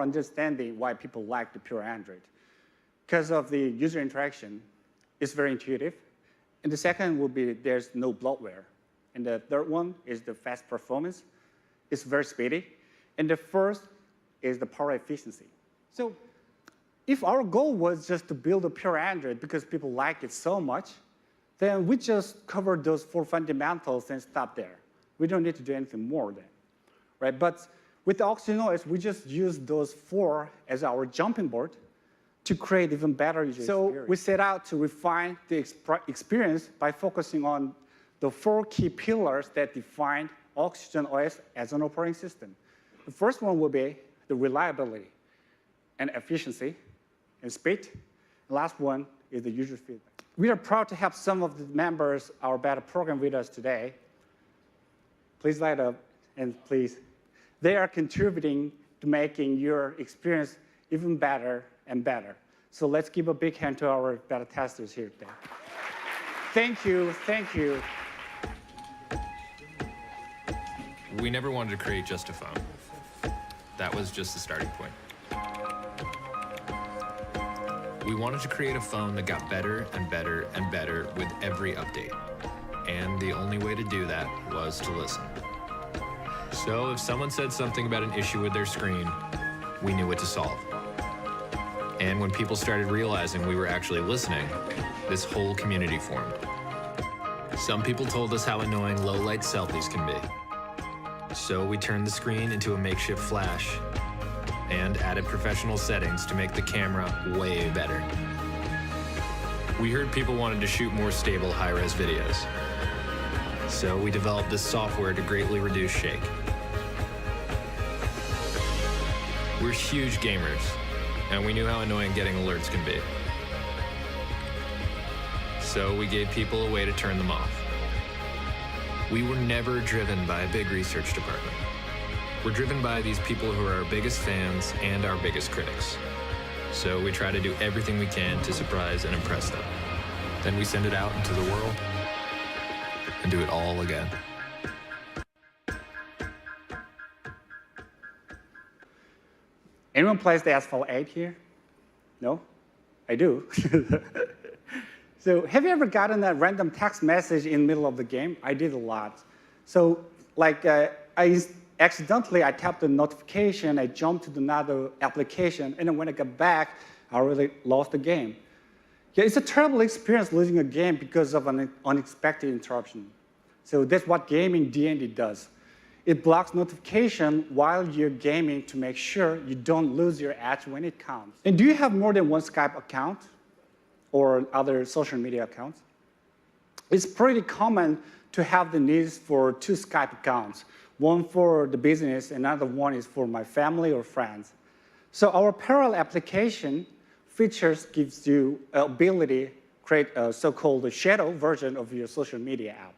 understanding why people like the pure Android. Because of the user interaction, it's very intuitive. And the second will be there's no bloatware. And the third one is the fast performance. It's very speedy. And the first is the power efficiency. So if our goal was just to build a pure Android because people like it so much, then we just covered those 4 fundamentals and stop there. We don't need to do anything more then, right? But with the OxygenOS, we just use those 4 as our jumping board to create even better user experience. So we set out to refine the experience by focusing on the 4 key pillars that define OxygenOS as an operating system. The first one will be the reliability and efficiency and speed. The last one is the user feedback. We are proud to have some of the members of our beta program with us today. Please light up, and please. They are contributing to making your experience even better and better. So let's give a big hand to our beta testers here today. Thank you, thank you. We never wanted to create just a phone. That was just the starting point. We wanted to create a phone that got better and better and better with every update. And the only way to do that was to listen. So if someone said something about an issue with their screen, we knew what to solve. And when people started realizing we were actually listening, this whole community formed. Some people told us how annoying low-light selfies can be. So we turned the screen into a makeshift flash and added professional settings to make the camera way better. We heard people wanted to shoot more stable high-res videos. So we developed this software to greatly reduce shake. We're huge gamers, and we knew how annoying getting alerts can be. So we gave people a way to turn them off. We were never driven by a big research department. We're driven by these people who are our biggest fans and our biggest critics. So we try to do everything we can to surprise and impress them. Then we send it out into the world and do it all again. Anyone plays the Asphalt 8 here? No? I do. So have you ever gotten a random text message in the middle of the game? I did a lot. So like I tapped the notification, I jumped to another application, and then when I got back, I really lost the game. Yeah, it's a terrible experience losing a game because of an unexpected interruption. So that's what gaming D&D does. It blocks notification while you're gaming to make sure you don't lose your edge when it counts. And do you have more than one Skype account or other social media accounts? It's pretty common to have the needs for 2 Skype accounts. One for the business, another one is for my family or friends. So our parallel application features gives you ability to create a so-called shadow version of your social media app.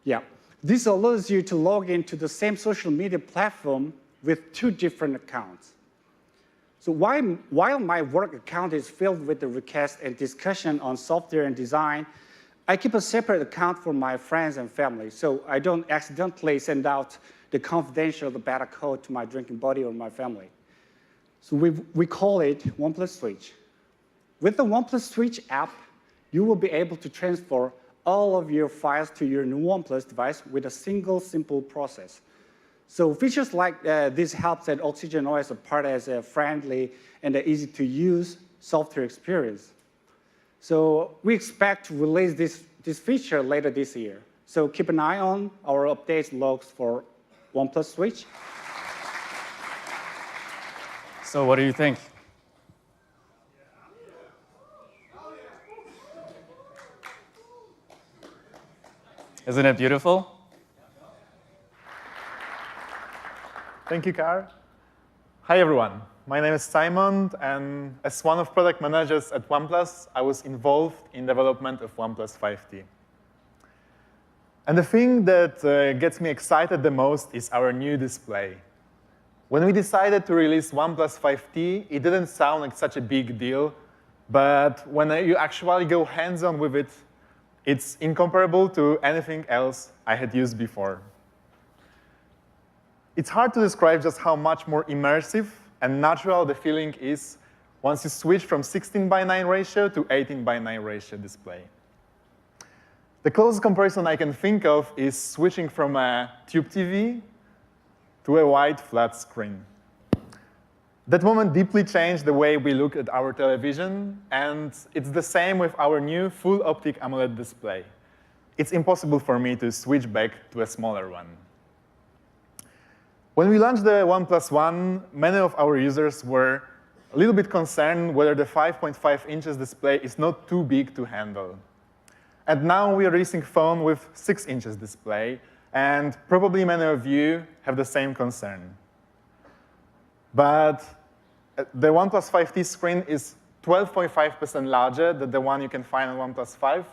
Yeah, this allows you to log into the same social media platform with 2 different accounts. So while my work account is filled with the requests and discussion on software and design, I keep a separate account for my friends and family, so I don't accidentally send out the confidential beta code to my drinking buddy or my family. So we call it Oneplus Switch. With the Oneplus Switch app, you will be able to transfer all of your files to your new OnePlus device with a single, simple process. So features like this help set OxygenOS apart as a friendly and easy-to-use software experience. So we expect to release this feature later this year. So keep an eye on our updates logs for OnePlus Switch. So what do you think? Isn't it beautiful? Thank you, Kar. Hi, everyone. My name is Simon, and as one of product managers at OnePlus, I was involved in development of OnePlus 5T. And the thing that gets me excited the most is our new display. When we decided to release OnePlus 5T, it didn't sound like such a big deal, but when you actually go hands-on with it, it's incomparable to anything else I had used before. It's hard to describe just how much more immersive and natural the feeling is once you switch from 16:9 ratio to 18:9 ratio display. The closest comparison I can think of is switching from a tube TV to a wide, flat screen. That moment deeply changed the way we look at our television, and it's the same with our new full optic AMOLED display. It's impossible for me to switch back to a smaller one. When we launched the OnePlus One, many of our users were a little bit concerned whether the 5.5 inches display is not too big to handle. And now we are releasing a phone with 6 inches display, and probably many of you have the same concern. But the OnePlus 5T screen is 12.5% larger than the one you can find on OnePlus 5,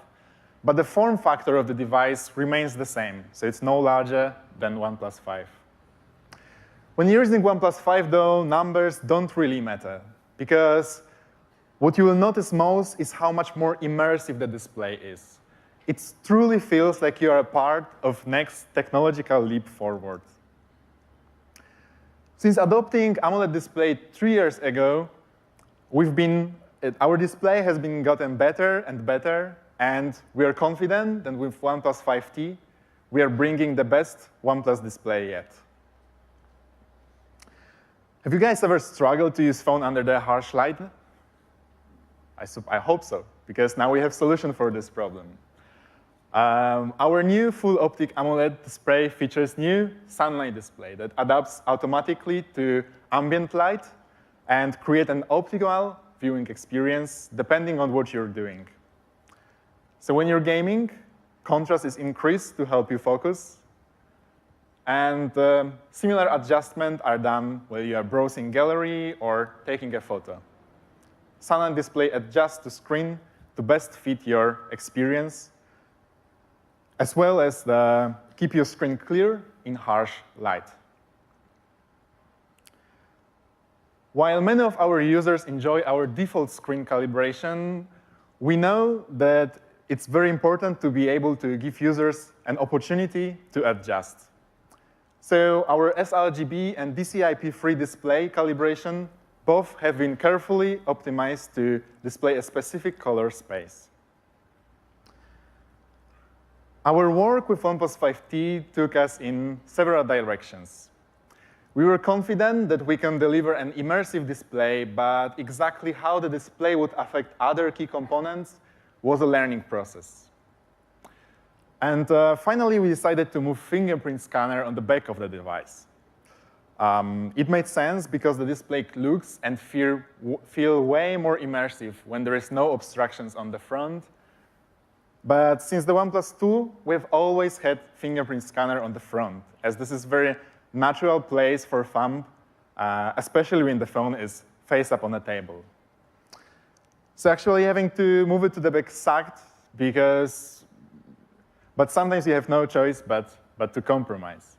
but the form factor of the device remains the same, so it's no larger than OnePlus 5. When you're using OnePlus 5, though, numbers don't really matter, because what you will notice most is how much more immersive the display is. It truly feels like you are a part of next technological leap forward. Since adopting AMOLED display 3 years ago, our display has been gotten better and better, and we are confident that with OnePlus 5T, we are bringing the best OnePlus display yet. Have you guys ever struggled to use phone under the harsh light? I hope so, because now we have a solution for this problem. Our new full optic AMOLED display features new sunlight display that adapts automatically to ambient light and create an optimal viewing experience depending on what you're doing. So when you're gaming, contrast is increased to help you focus. And similar adjustments are done when you are browsing gallery or taking a photo. Sunlight display adjusts the screen to best fit your experience, as well as keep your screen clear in harsh light. While many of our users enjoy our default screen calibration, we know that it's very important to be able to give users an opportunity to adjust. So our sRGB and DCI-P3 display calibration both have been carefully optimized to display a specific color space. Our work with OnePlus 5T took us in several directions. We were confident that we can deliver an immersive display, but exactly how the display would affect other key components was a learning process. And finally, we decided to move fingerprint scanner on the back of the device. It made sense because the display looks and feel way more immersive when there is no obstructions on the front. But since the OnePlus 2, we've always had fingerprint scanner on the front, as this is a very natural place for thumb, especially when the phone is face up on the table. So actually having to move it to the back sucked, but sometimes you have no choice but to compromise.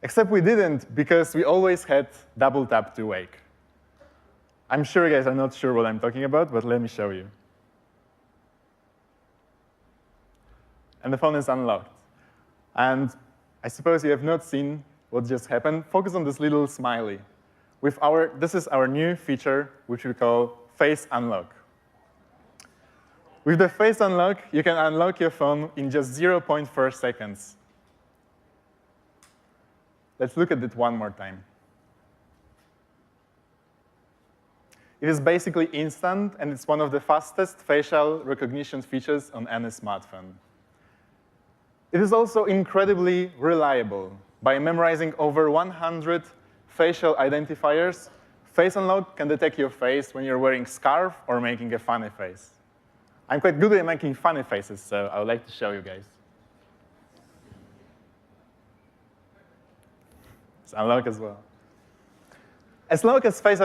Except we didn't, because we always had double tap to wake. I'm sure you guys are not sure what I'm talking about, but let me show you. And the phone is unlocked. And I suppose you have not seen what just happened. Focus on this little smiley. This is our new feature, which we call Face Unlock. With the Face Unlock, you can unlock your phone in just 0.4 seconds. Let's look at it one more time. It is basically instant, and it's one of the fastest facial recognition features on any smartphone. It is also incredibly reliable. By memorizing over 100 facial identifiers, Face Unlock can detect your face when you're wearing a scarf or making a funny face. I'm quite good at making funny faces, so I would like to show you guys. It's unlock as well. As long as Face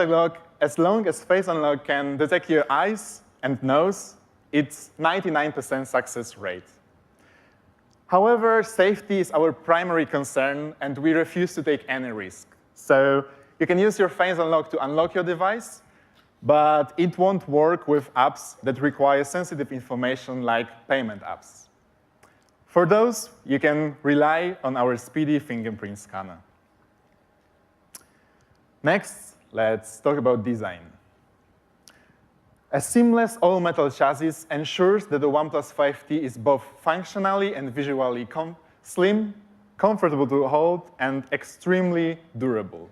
Unlock can detect your eyes and nose, it's 99% success rate. However, safety is our primary concern, and we refuse to take any risk. So you can use your Face Unlock to unlock your device, but it won't work with apps that require sensitive information like payment apps. For those, you can rely on our speedy fingerprint scanner. Next, let's talk about design. A seamless all-metal chassis ensures that the OnePlus 5T is both functionally and visually slim, comfortable to hold, and extremely durable.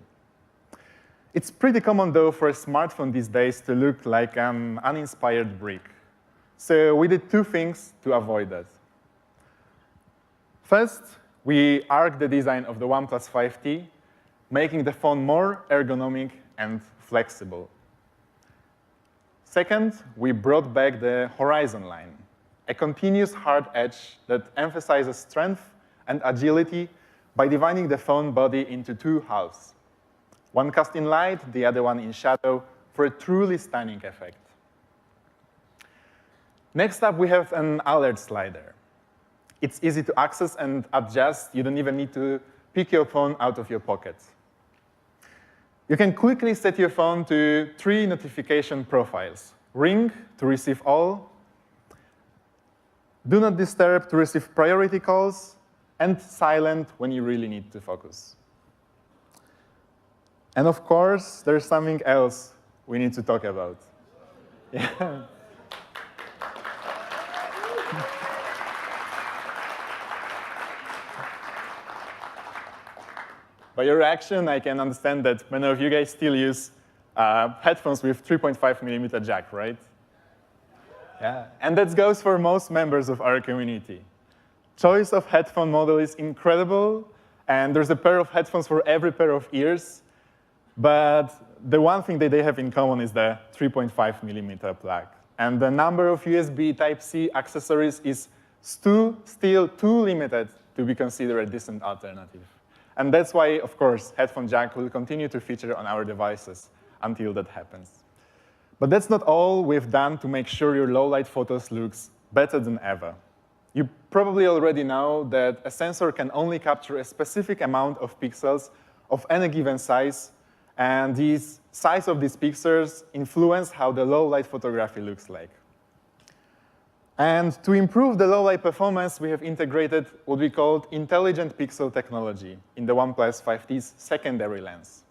It's pretty common, though, for a smartphone these days to look like an uninspired brick. So we did two things to avoid that. First, we arced the design of the OnePlus 5T, making the phone more ergonomic and flexible. Second, we brought back the horizon line, a continuous hard edge that emphasizes strength and agility by dividing the phone body into two halves. One cast in light, the other one in shadow, for a truly stunning effect. Next up, we have an alert slider. It's easy to access and adjust. You don't even need to pick your phone out of your pocket. You can quickly set your phone to 3 notification profiles. Ring to receive all, do not disturb to receive priority calls, and silent when you really need to focus. And of course, there's something else we need to talk about. Yeah. By your reaction, I can understand that many of you guys still use headphones with 3.5mm jack, right? Yeah. And that goes for most members of our community. Choice of headphone model is incredible, and there's a pair of headphones for every pair of ears. But the one thing that they have in common is the 3.5mm plug. And the number of USB Type-C accessories is still too limited to be considered a decent alternative. And that's why, of course, headphone jack will continue to feature on our devices until that happens. But that's not all we've done to make sure your low-light photos looks better than ever. You probably already know that a sensor can only capture a specific amount of pixels of any given size, and the size of these pixels influence how the low-light photography looks like. And to improve the low-light performance, we have integrated what we call intelligent pixel technology in the OnePlus 5T's secondary lens.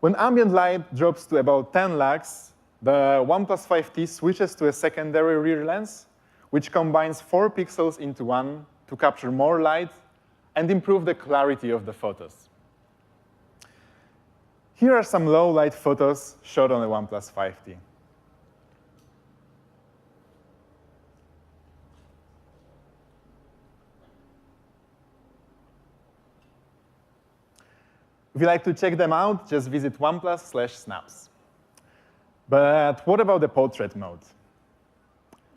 When ambient light drops to about 10 lux, the OnePlus 5T switches to a secondary rear lens, which combines 4 pixels into one to capture more light and improve the clarity of the photos. Here are some low-light photos shot on the OnePlus 5T. If you'd like to check them out, just visit OnePlus/snaps. But what about the portrait mode?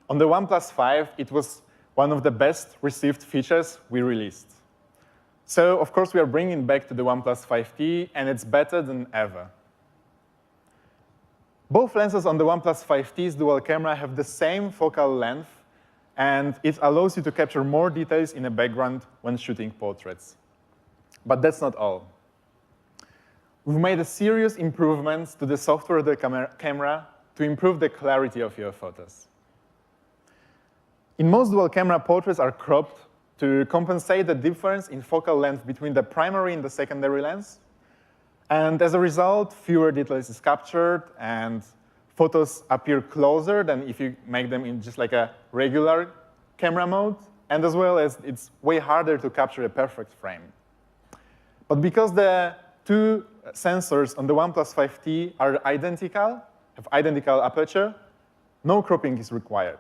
On the OnePlus 5, it was one of the best received features we released. So, of course, we are bringing it back to the OnePlus 5T, and it's better than ever. Both lenses on the OnePlus 5T's dual camera have the same focal length, and it allows you to capture more details in a background when shooting portraits. But that's not all. We've made a serious improvements to the software of the camera to improve the clarity of your photos. In most dual camera, portraits are cropped to compensate the difference in focal length between the primary and the secondary lens. And as a result, fewer details is captured, and photos appear closer than if you make them in just like a regular camera mode, and as well as it's way harder to capture a perfect frame. But because the 2 sensors on the OnePlus 5T are identical, have identical aperture, no cropping is required.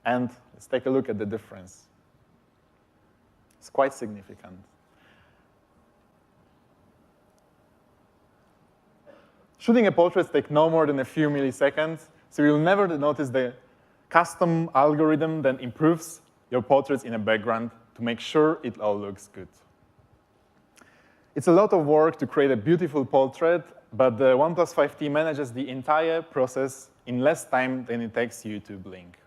And let's take a look at the difference. It's quite significant. Shooting a portrait takes no more than a few milliseconds, so you'll never notice the custom algorithm that improves your portraits in a background to make sure it all looks good. It's a lot of work to create a beautiful portrait, but the OnePlus 5T manages the entire process in less time than it takes you to blink.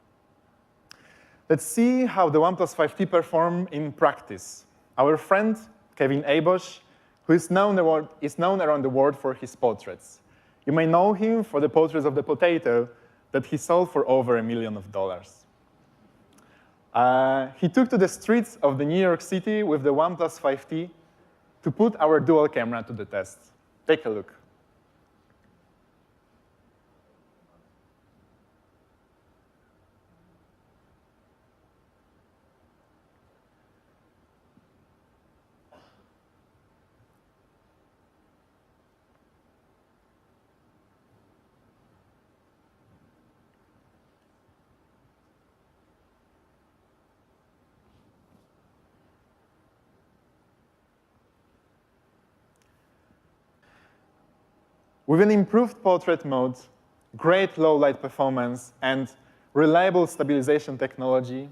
Let's see how the OnePlus 5T performs in practice. Our friend, Kevin Abosch, who is known around the world for his portraits. You may know him for the portraits of the potato that he sold for over $1 million. He took to the streets of the New York City with the OnePlus 5T to put our dual camera to the test. Take a look. With an improved portrait mode, great low-light performance, and reliable stabilization technology,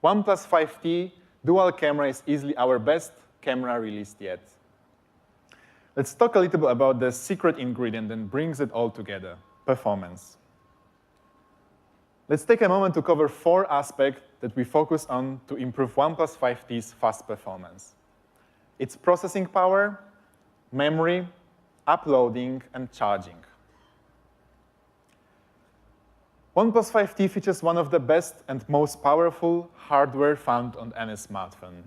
OnePlus 5T dual camera is easily our best camera released yet. Let's talk a little bit about the secret ingredient that brings it all together, performance. Let's take a moment to cover 4 aspects that we focus on to improve OnePlus 5T's fast performance. Its processing power, memory, uploading, and charging. OnePlus 5T features one of the best and most powerful hardware found on any smartphone.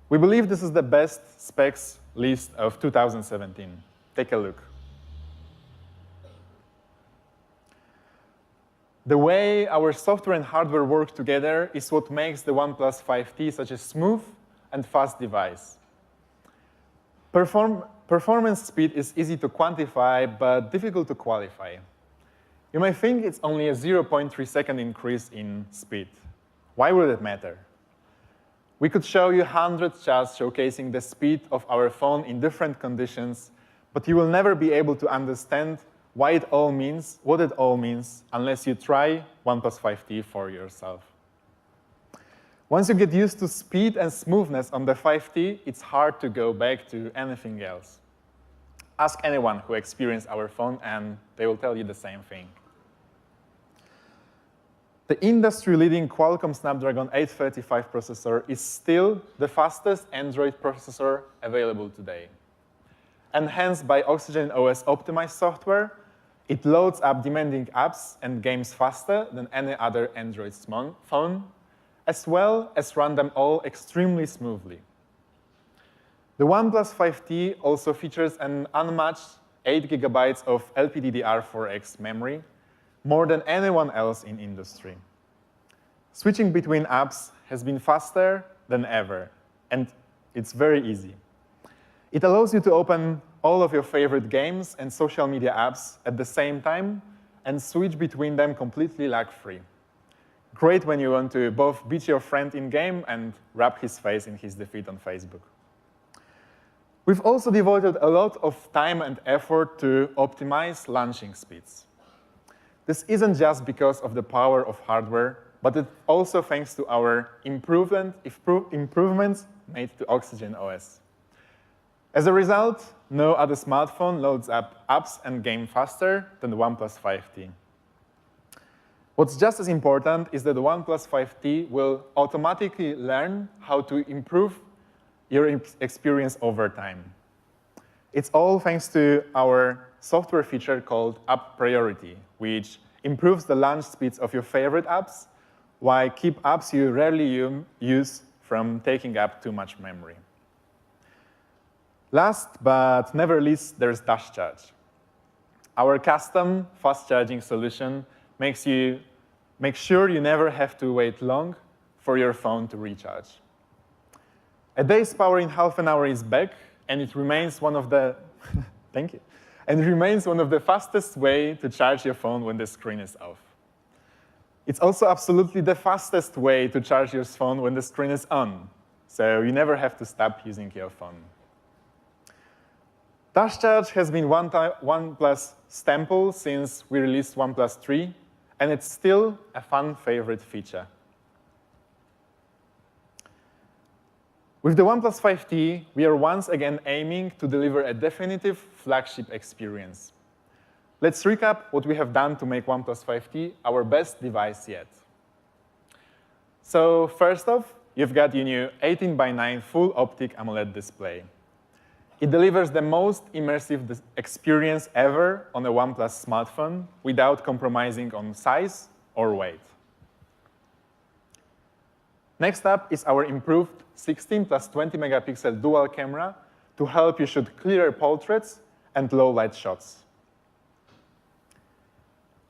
We believe this is the best specs list of 2017. Take a look. The way our software and hardware work together is what makes the OnePlus 5T such a smooth and fast device. Performance speed is easy to quantify, but difficult to qualify. You may think it's only a 0.3-second increase in speed. Why would it matter? We could show you 100 charts showcasing the speed of our phone in different conditions, but you will never be able to understand what it all means unless you try OnePlus 5T for yourself. Once you get used to speed and smoothness on the 5T, it's hard to go back to anything else. Ask anyone who experienced our phone, and they will tell you the same thing. The industry-leading Qualcomm Snapdragon 835 processor is still the fastest Android processor available today. Enhanced by Oxygen OS optimized software, it loads up demanding apps and games faster than any other Android phone, as well as run them all extremely smoothly. The OnePlus 5T also features an unmatched 8 GB of LPDDR4X memory, more than anyone else in industry. Switching between apps has been faster than ever, and it's very easy. It allows you to open all of your favorite games and social media apps at the same time and switch between them completely lag-free. Great when you want to both beat your friend in-game and rub his face in his defeat on Facebook. We've also devoted a lot of time and effort to optimize launching speeds. This isn't just because of the power of hardware, but it's also thanks to our improvements made to Oxygen OS. As a result, no other smartphone loads up apps and games faster than the OnePlus 5T. What's just as important is that the OnePlus 5T will automatically learn how to improve your experience over time. It's all thanks to our software feature called App Priority, which improves the launch speeds of your favorite apps while keep apps you rarely use from taking up too much memory. Last but never least, there's Dash Charge. Our custom fast charging solution makes sure you never have to wait long for your phone to recharge. A day's power in half an hour is back, and it remains one of the thank you. And it remains one of the fastest ways to charge your phone when the screen is off. It's also absolutely the fastest way to charge your phone when the screen is on, so you never have to stop using your phone. Dash Charge has been OnePlus staple since we released OnePlus 3, and it's still a fun favorite feature. With the OnePlus 5T, we are once again aiming to deliver a definitive flagship experience. Let's recap what we have done to make OnePlus 5T our best device yet. So first off, you've got your new 18:9 full optic AMOLED display. It delivers the most immersive experience ever on a OnePlus smartphone without compromising on size or weight. Next up is our improved 16 plus 20 megapixel dual camera to help you shoot clearer portraits and low-light shots.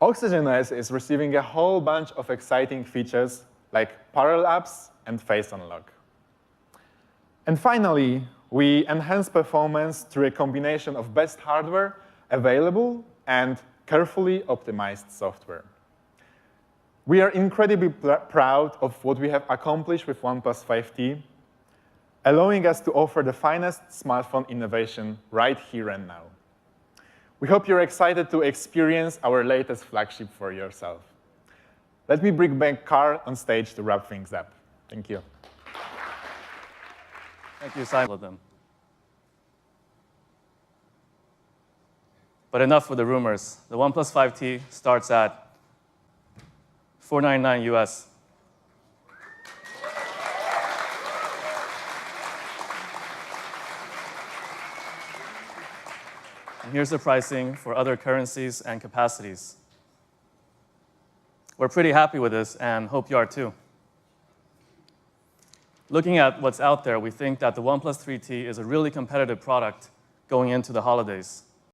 Oxygen OS is receiving a whole bunch of exciting features like parallel apps and face unlock. And finally, we enhance performance through a combination of best hardware available and carefully optimized software. We are incredibly proud of what we have accomplished with OnePlus 5T, allowing us to offer the finest smartphone innovation right here and now. We hope you're excited to experience our latest flagship for yourself. Let me bring back Carl on stage to wrap things up. Thank you. Thank you, Simon. But enough with the rumors. The OnePlus 5T starts at $499 US. And here's the pricing for other currencies and capacities. We're pretty happy with this and hope you are too. Looking at what's out there, we think that the OnePlus 3T is a really competitive product going into the holidays.